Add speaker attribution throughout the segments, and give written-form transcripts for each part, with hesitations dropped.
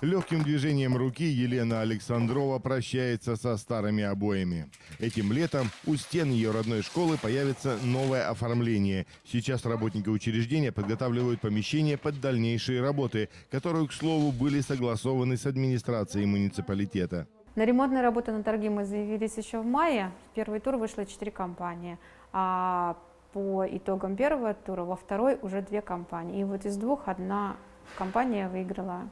Speaker 1: Легким движением руки Елена Александрова прощается со старыми обоями. Этим летом у стен ее родной школы появится новое оформление. Сейчас работники учреждения подготавливают помещение под дальнейшие работы, которые, к слову, были согласованы с администрацией муниципалитета.
Speaker 2: На ремонтные работы на торги мы заявились еще в мае. В первый тур вышло 4 компании, а по итогам первого тура во второй уже 2 компании. И вот из 2 одна компания выиграла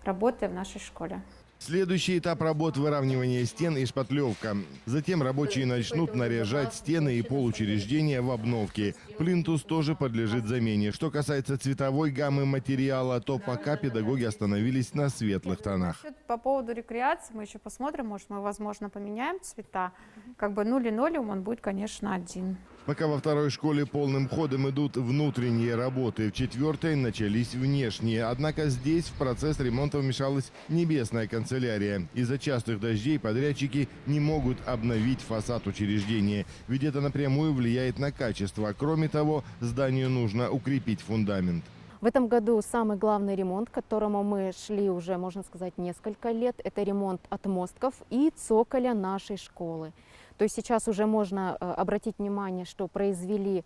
Speaker 2: работы в нашей школе.
Speaker 1: Следующий этап работ – выравнивание стен и шпатлевка. Затем рабочие начнут наряжать стены и пол учреждения в обновке. Плинтус тоже подлежит замене. Что касается цветовой гаммы материала, то пока педагоги остановились на светлых тонах.
Speaker 2: По поводу рекреации мы еще посмотрим, может мы, возможно, поменяем цвета. Линолеум, он будет, конечно, один.
Speaker 1: Пока во второй школе полным ходом идут внутренние работы, в четвертой начались внешние. Однако здесь в процесс ремонта вмешалась небесная канцелярия. Из-за частых дождей подрядчики не могут обновить фасад учреждения, ведь это напрямую влияет на качество. Кроме того, зданию нужно укрепить фундамент.
Speaker 3: В этом году самый главный ремонт, к которому мы шли уже, можно сказать, несколько лет, это ремонт отмостков и цоколя нашей школы. То есть сейчас уже можно обратить внимание, что произвели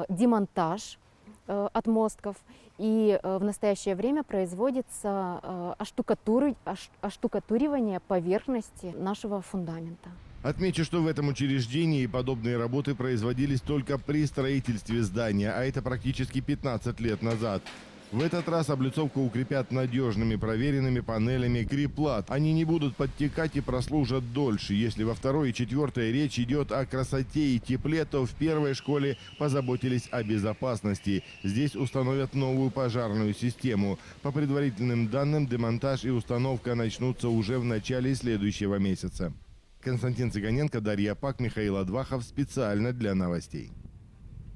Speaker 3: демонтаж отмостков, и в настоящее время производится оштукатуривание поверхности нашего фундамента.
Speaker 1: Отмечу, что в этом учреждении подобные работы производились только при строительстве здания, а это практически 15 лет назад. В этот раз облицовку укрепят надежными проверенными панелями криплат. Они не будут подтекать и прослужат дольше. Если во второй и четвертой речь идет о красоте и тепле, то в первой школе позаботились о безопасности. Здесь установят новую пожарную систему. По предварительным данным, демонтаж и установка начнутся уже в начале следующего месяца. Константин Цыганенко, Дарья Пак, Михаил Адвахов. Специально для новостей.